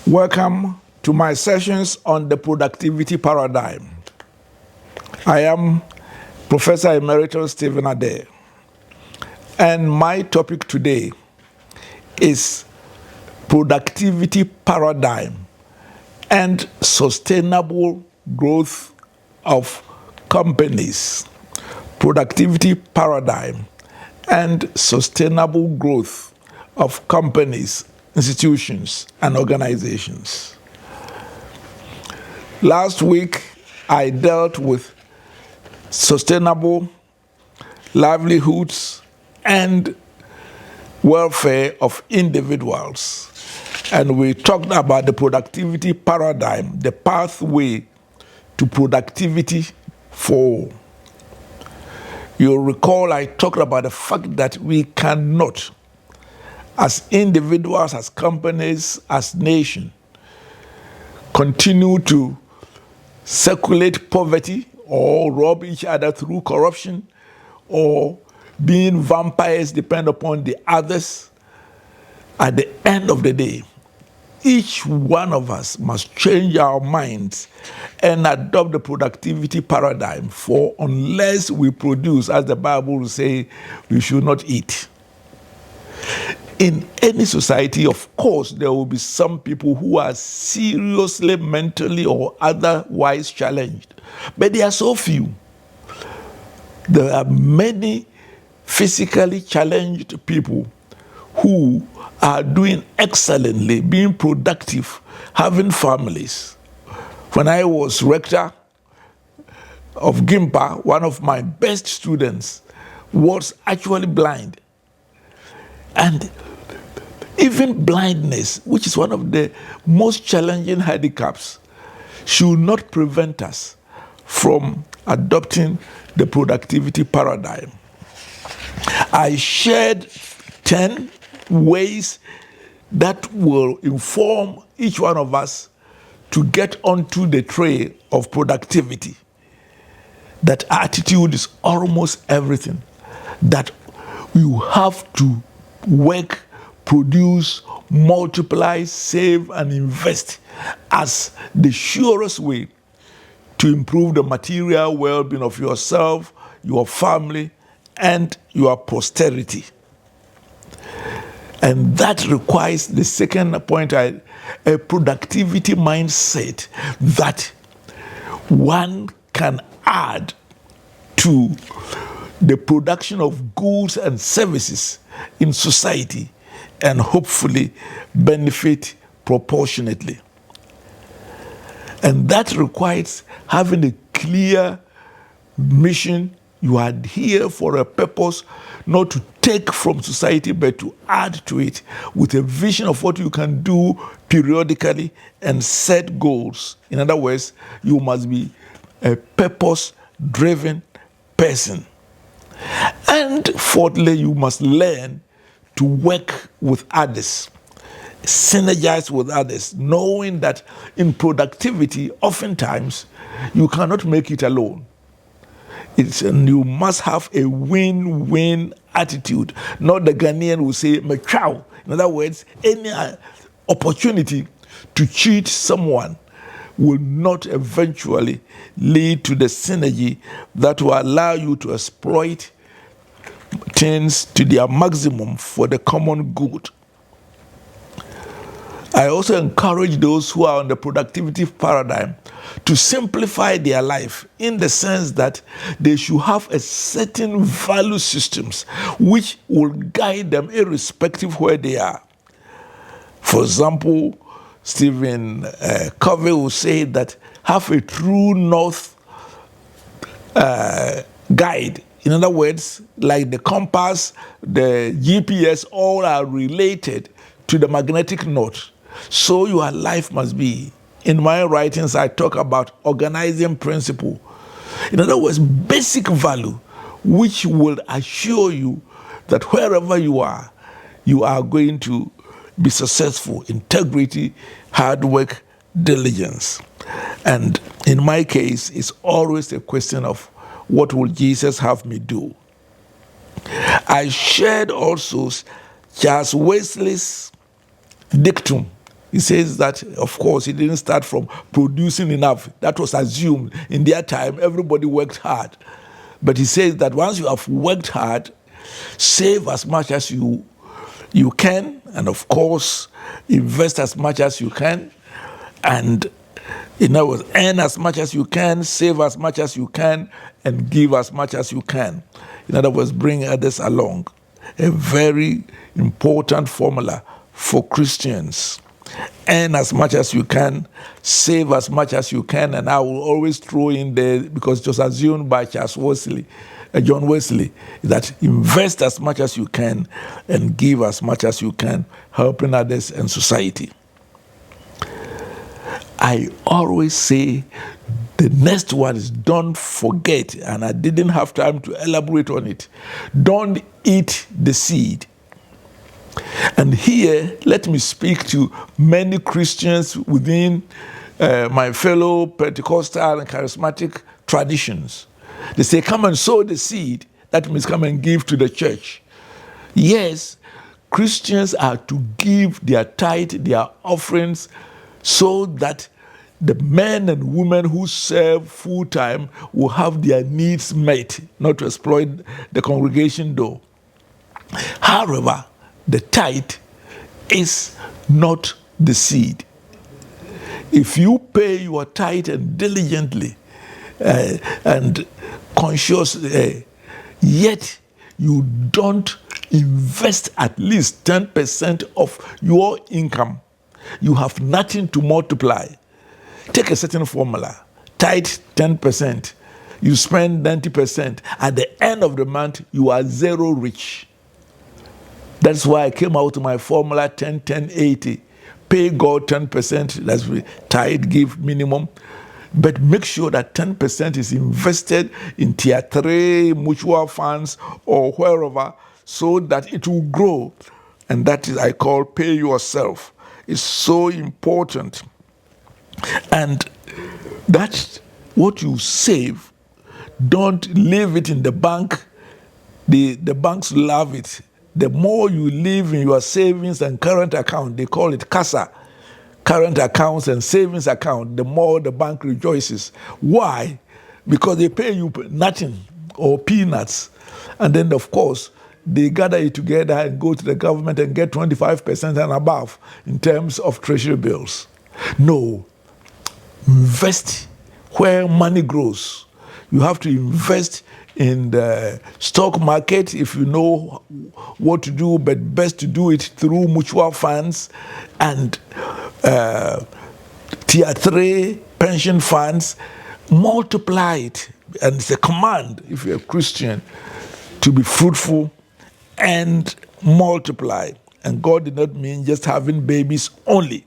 Welcome to my sessions on the productivity paradigm. I am Professor Emeritus Adei, and my topic today is productivity paradigm and sustainable growth of companies. Productivity paradigm and sustainable growth of companies, institutions, and organizations. Last week, I dealt with sustainable livelihoods and welfare of individuals. And we talked about the productivity paradigm, the pathway to productivity for all. You'll recall I talked about the fact that we cannot, as individuals, as companies, as nation, continue to circulate poverty or rob each other through corruption or being vampires depend upon the others. At the end of the day, each one of us must change our minds and adopt the productivity paradigm, for unless we produce, as the Bible will say, we should not eat. In any society, of course, there will be some people who are seriously mentally or otherwise challenged, but they are so few. There are many physically challenged people who are doing excellently, being productive, having families. When I was rector of Gimpa, one of my best students was actually blind. And even blindness, which is one of the most challenging handicaps, should not prevent us from adopting the productivity paradigm. I shared 10 ways that will inform each one of us to get onto the trail of productivity. That attitude is almost everything. That you have to work, produce, multiply, save, and invest as the surest way to improve the material well-being of yourself, your family, and your posterity. And that requires the second point, a productivity mindset that one can add to the production of goods and services in society and hopefully benefit proportionately. And that requires having a clear mission. You are here for a purpose, not to take from society, but to add to it with a vision of what you can do periodically and set goals. In other words, you must be a purpose-driven person. And fourthly, you must learn to work with others, synergize with others, knowing that in productivity, oftentimes, you cannot make it alone. You must have a win-win attitude. Not the Ghanaian will say, "Machow." In other words, any opportunity to cheat someone will not eventually lead to the synergy that will allow you to exploit things to their maximum for the common good. I also encourage those who are on the productivity paradigm to simplify their life in the sense that they should have a certain value systems which will guide them irrespective where they are. For example, Stephen Covey will say that have a true north guide. In other words, like the compass, the GPS, all are related to the magnetic north. So your life must be. In my writings, I talk about organizing principle. In other words, basic value, which will assure you that wherever you are going to be successful. Integrity, hard work, diligence. And in my case, it's always a question of what will Jesus have me do? I shared also Charles Wesley's dictum He says that, of course, he didn't start from producing enough. That was assumed. In their time, everybody worked hard. But he says that once you have worked hard, save as much as you can, and of course, invest as much as you can, and in other words, earn as much as you can, save as much as you can, and give as much as you can. In other words, bring others along. A very important formula for Christians. Earn as much as you can, save as much as you can, and I will always throw in there, because it was assumed by John Wesley, that invest as much as you can and give as much as you can, helping others and society. I always say the next one is don't forget, and I didn't have time to elaborate on it, don't eat the seed. And here, let me speak to many Christians within my fellow Pentecostal and charismatic traditions. They say, come and sow the seed. That means come and give to the church. Yes, Christians are to give their tithe, their offerings, so that the men and women who serve full-time will have their needs met, not to exploit the congregation though. However, the tithe is not the seed. If you pay your tithe and diligently and consciously, yet you don't invest at least 10% of your income, you have nothing to multiply. Take a certain formula, tithe 10%, you spend 90%. At the end of the month, you are zero rich. That's why I came out with my formula 10-10-80. Pay God 10%, that's tithe, give minimum. But make sure that 10% is invested in tier 3, mutual funds, or wherever, so that it will grow. And that is, I call, pay yourself. It's so important. And that's what you save. Don't leave it in the bank. The banks love it. The more you leave in your savings and current account, they call it CASA, current accounts and savings account, the more the bank rejoices. Why? Because they pay you nothing or peanuts. And then, of course, they gather it together and go to the government and get 25% and above in terms of treasury bills. No. Invest where money grows. You have to invest in the stock market if you know what to do, but best to do it through mutual funds and tier 3 pension funds. Multiply it, and it's a command if you're a Christian to be fruitful and multiply. And God did not mean just having babies only.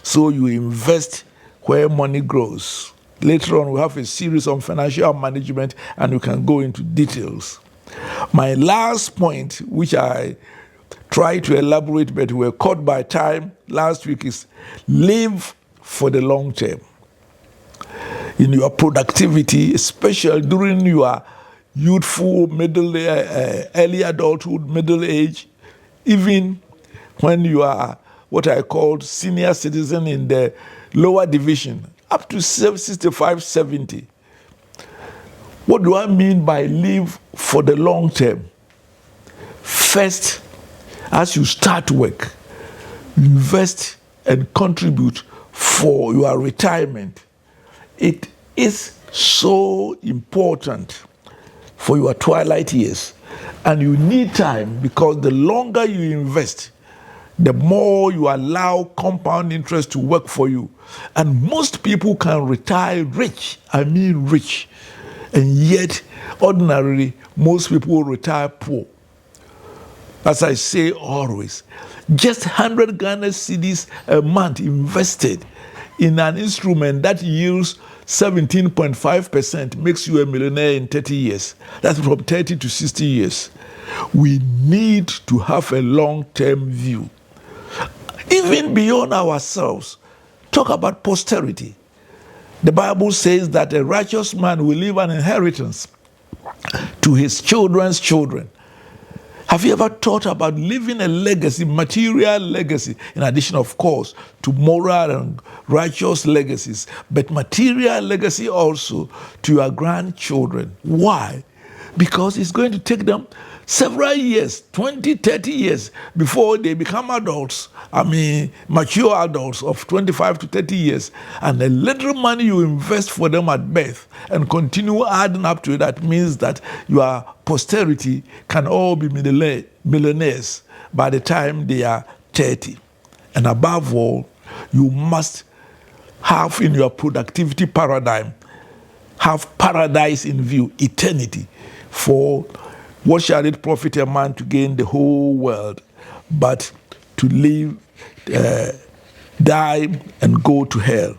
So you invest where money grows. Later on, we'll have a series on financial management, and we can go into details. My last point, which I tried to elaborate, but we were caught by time last week, is live for the long term. In your productivity, especially during your youthful, early adulthood, middle age, even when you are what I call senior citizen in the lower division, up to 65, 70. What do I mean by live for the long term? First, as you start work, invest and contribute for your retirement. It is so important for your twilight years. And you need time, because the longer you invest, the more you allow compound interest to work for you. And most people can retire rich, I mean rich. And yet, ordinarily, most people retire poor. As I say always, just 100 Ghana cedis a month invested in an instrument that yields 17.5% makes you a millionaire in 30 years. That's from 30 to 60 years. We need to have a long-term view. Even beyond ourselves, talk about posterity. The Bible says that a righteous man will leave an inheritance to his children's children. Have you ever thought about leaving a legacy, material legacy, in addition, of course, to moral and righteous legacies, but material legacy also to your grandchildren? Why? Because it's going to take them several years, 20, 30 years, before they become adults. Mature adults of 25 to 30 years. And the little money you invest for them at birth and continue adding up to it, that means that your posterity can all be millionaires by the time they are 30. And above all, you must have in your productivity paradigm, have paradise in view, eternity. For what shall it profit a man to gain the whole world, but to live, die, and go to hell?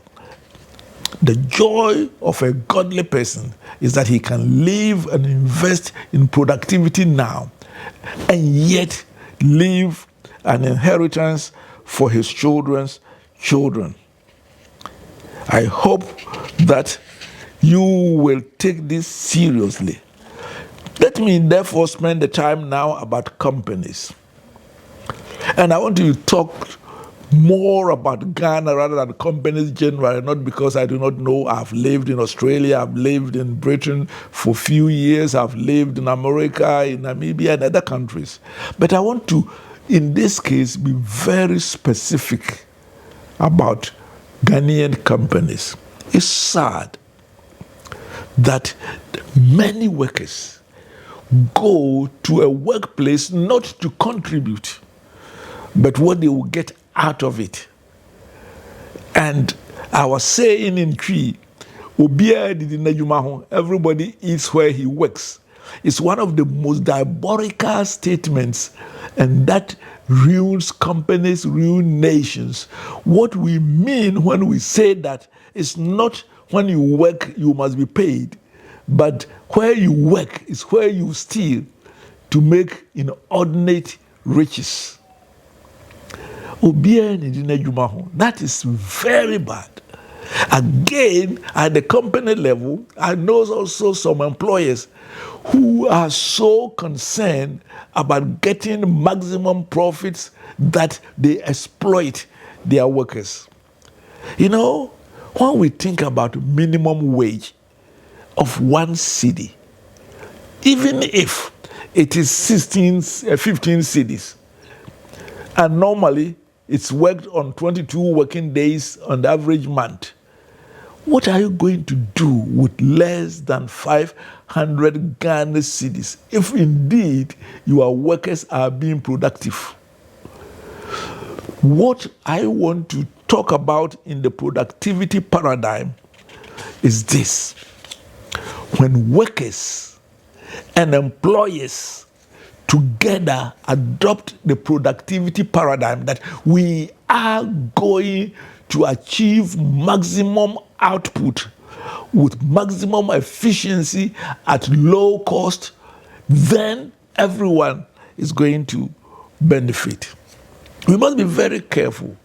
The joy of a godly person is that he can live and invest in productivity now, and yet leave an inheritance for his children's children. I hope that you will take this seriously. Let me therefore spend the time now about companies. And I want to talk more about Ghana rather than companies generally, not because I do not know. I've lived in Australia, I've lived in Britain for a few years, I've lived in America, in Namibia, and other countries. But I want to, in this case, be very specific about Ghanaian companies. It's sad that many workers go to a workplace not to contribute, but what they will get out of it. And I was saying in Tree, everybody eats where he works. It's one of the most diabolical statements, and that ruins companies, ruins nations. What we mean when we say that is not when you work, you must be paid, but where you work is where you steal to make inordinate riches. That is very bad. Again, at the company level, I know also some employers who are so concerned about getting maximum profits that they exploit their workers. When we think about minimum wage of one city, even if it is 15 cities, and normally it's worked on 22 working days on the average month, what are you going to do with less than 500 Ghana cedis if indeed your workers are being productive? What I want to talk about in the productivity paradigm is this. When workers and employers together adopt the productivity paradigm that we are going to achieve maximum output with maximum efficiency at low cost, then everyone is going to benefit. We must be very careful,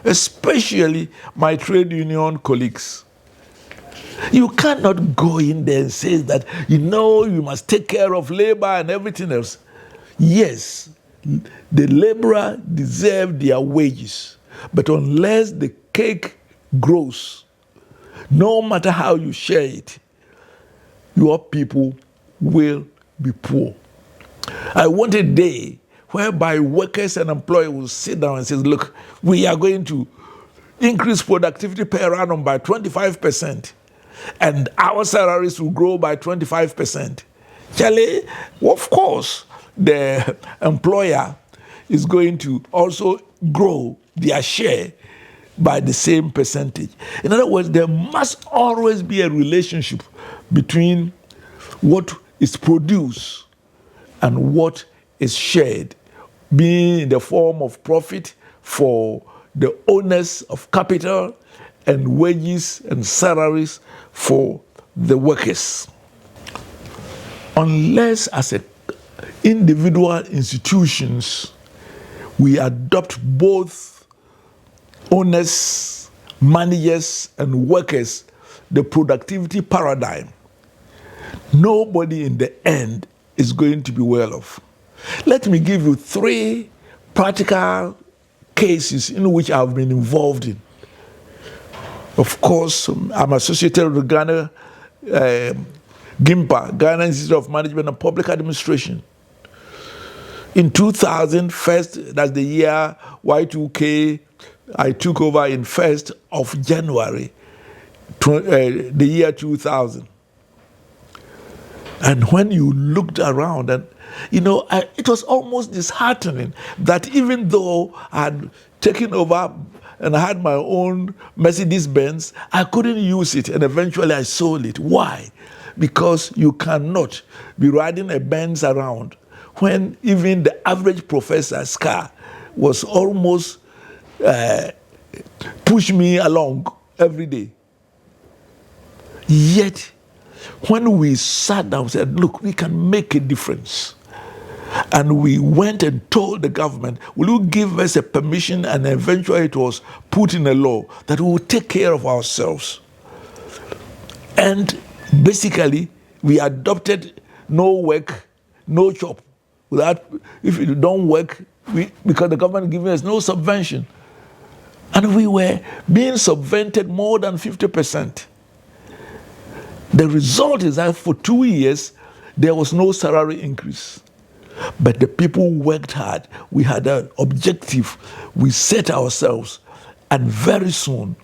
especially my trade union colleagues. You cannot go in there and say that, you must take care of labor and everything else. Yes, the laborer deserves their wages, but unless the cake grows, no matter how you share it, your people will be poor. I want a day whereby workers and employers will sit down and say, look, we are going to increase productivity per annum by 25%, and our salaries will grow by 25%. Charlie, of course, the employer is going to also grow their share by the same percentage. In other words, there must always be a relationship between what is produced and what is shared, being in the form of profit for the owners of capital and wages and salaries for the workers. Unless as individual institutions we adopt both owners, managers, and workers the productivity paradigm, nobody in the end is going to be well off. Let me give you 3 practical cases in which I've been involved in. Of course, I'm associated with Ghana, GIMPA, Ghana Institute of Management and Public Administration. In 2000, first, that's the year Y2K, I took over in 1st of January, the year 2000. And when you looked around, and it was almost disheartening that even though I had taken over and I had my own Mercedes-Benz, I couldn't use it, and eventually I sold it. Why? Because you cannot be riding a Benz around when even the average professor's car was almost push me along every day. Yet, when we sat down and said, look, we can make a difference. And we went and told the government, will you give us a permission? And eventually it was put in a law that we will take care of ourselves. And basically, we adopted no work, no job. If you don't work, because the government giving us no subvention. And we were being subvented more than 50%. The result is that for 2 years, there was no salary increase. But the people worked hard. We had an objective. We set ourselves. And very soon,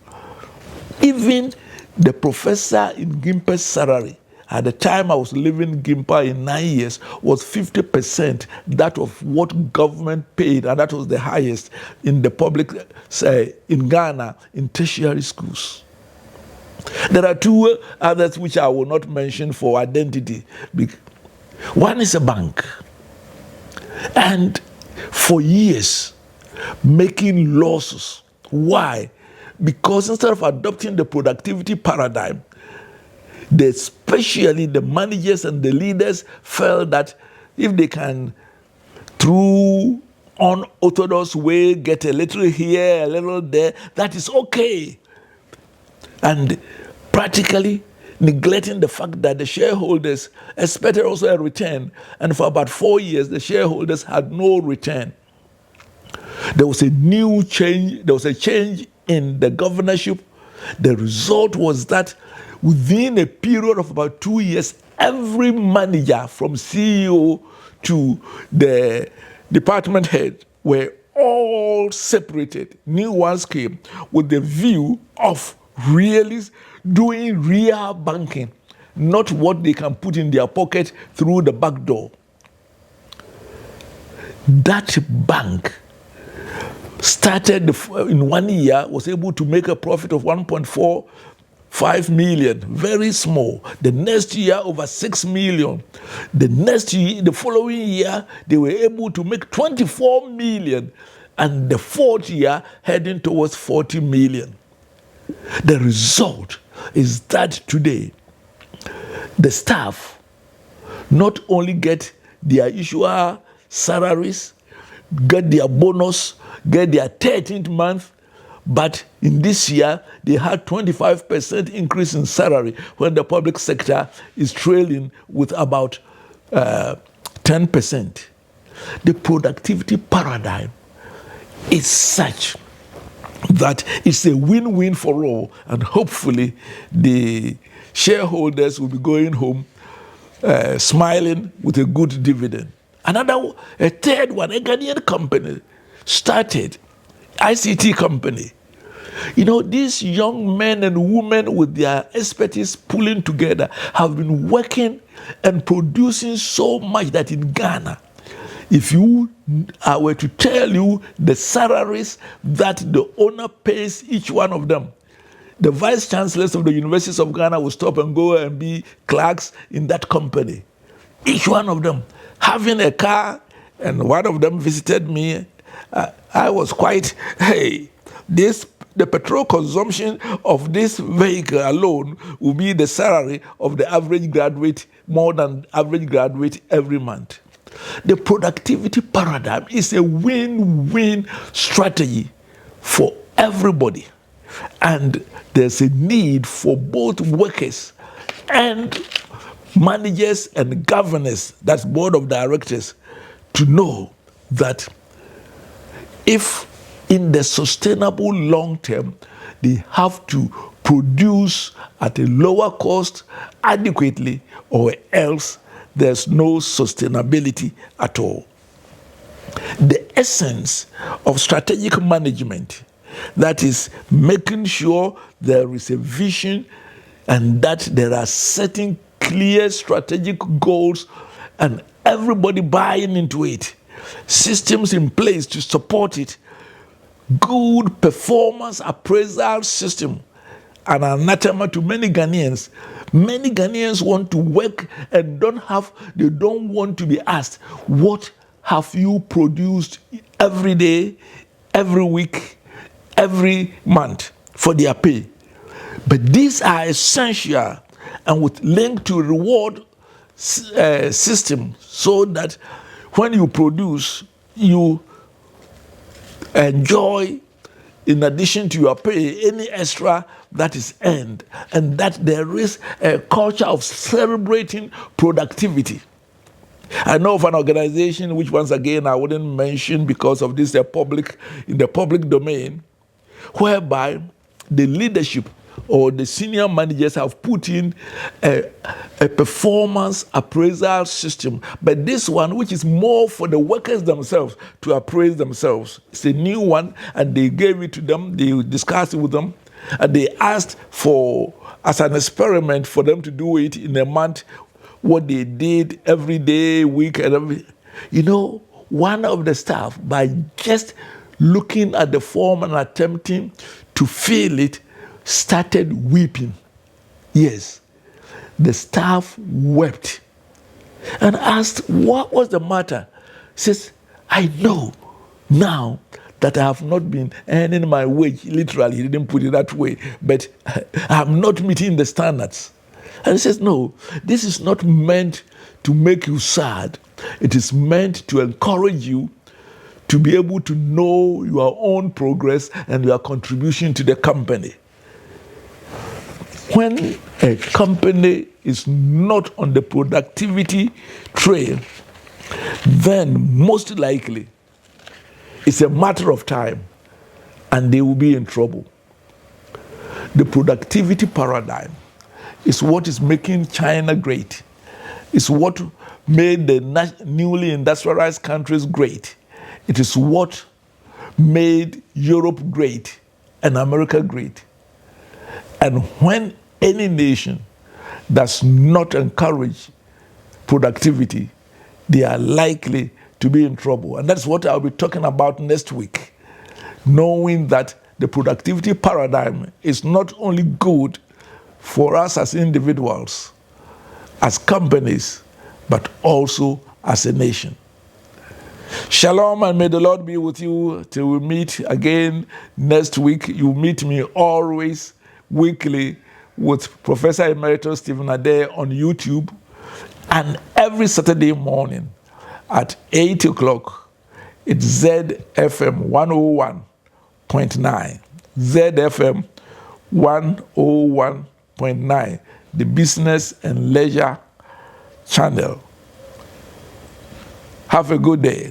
even the professor in GIMPA's salary, at the time I was living GIMPA in 9 years, was 50% that of what government paid, and that was the highest in the public, in Ghana, in tertiary schools. There are 2 others which I will not mention for identity. One is a bank. And for years, making losses. Why? Because instead of adopting the productivity paradigm, especially the managers and the leaders felt that if they can, through unorthodox way, get a little here, a little there, that is okay. And practically neglecting the fact that the shareholders expected also a return. And for about 4 years, the shareholders had no return. There was a new change, there was a change in the governorship. The result was that within a period of about 2 years, every manager from CEO to the department head were all separated. New ones came with the view of really doing real banking, not what they can put in their pocket through the back door. That bank started in 1 year, was able to make a profit of 1.45 million, very small. The next year, over 6 million. The next year, the following year, they were able to make 24 million. And the 4th year, heading towards 40 million. The result is that today, the staff not only get their usual salaries, get their bonus, get their 13th month, but in this year, they had 25% increase in salary when the public sector is trailing with about 10%. The productivity paradigm is such that it's a win-win for all, and hopefully the shareholders will be going home smiling with a good dividend. A third one, a Ghanaian company started, ICT company. These young men and women with their expertise pulling together have been working and producing so much that in Ghana, if I were to tell you the salaries that the owner pays each one of them, the vice chancellors of the universities of Ghana will stop and go and be clerks in that company. Each one of them having a car, and one of them visited me. I was quite, the petrol consumption of this vehicle alone will be the salary of the average graduate, more than average graduate every month. The productivity paradigm is a win-win strategy for everybody. And there's a need for both workers and managers and governors, that's board of directors, to know that if in the sustainable long term, they have to produce at a lower cost adequately, or else there's no sustainability at all. The essence of strategic management, that is making sure there is a vision and that there are certain clear strategic goals and everybody buying into it, systems in place to support it, good performance appraisal system, an anathema to many Ghanaians. Many Ghanaians want to work and they don't want to be asked, what have you produced every day, every week, every month for their pay? But these are essential and with link to reward system, so that when you produce, you enjoy, in addition to your pay, any extra that is earned, and that there is a culture of celebrating productivity. I know of an organization which, once again, I wouldn't mention because of this in the public domain, whereby the leadership or the senior managers have put in a performance appraisal system. But this one, which is more for the workers themselves to appraise themselves, it's a new one, and they gave it to them, they discussed it with them, and they asked for, as an experiment, for them to do it in a month, what they did every day, week, and every. One of the staff, by just looking at the form and attempting to fill it, started weeping. Yes, the staff wept and asked, what was the matter? He says, I know now that I have not been earning my wage. Literally, he didn't put it that way, but I'm not meeting the standards. And he says, no, this is not meant to make you sad. It is meant to encourage you to be able to know your own progress and your contribution to the company. When a company is not on the productivity trail, then most likely it's a matter of time and they will be in trouble. The productivity paradigm is what is making China great. It's what made the newly industrialized countries great. It is what made Europe great and America great. And when any nation does not encourage productivity, they are likely to be in trouble. And that's what I'll be talking about next week, knowing that the productivity paradigm is not only good for us as individuals, as companies, but also as a nation. Shalom, and may the Lord be with you till we meet again next week. You meet me always weekly with Professor Emeritus Stephen Adei on YouTube, and every Saturday morning at 8 o'clock, it's ZFM 101.9. ZFM 101.9, the business and leisure channel. Have a good day.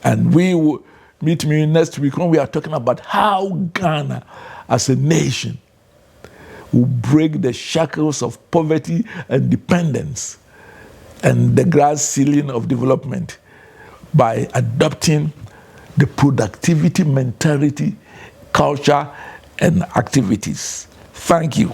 And we will meet me next week when we are talking about how Ghana as a nation will break the shackles of poverty and dependence and the glass ceiling of development by adopting the productivity mentality, culture, and activities. Thank you.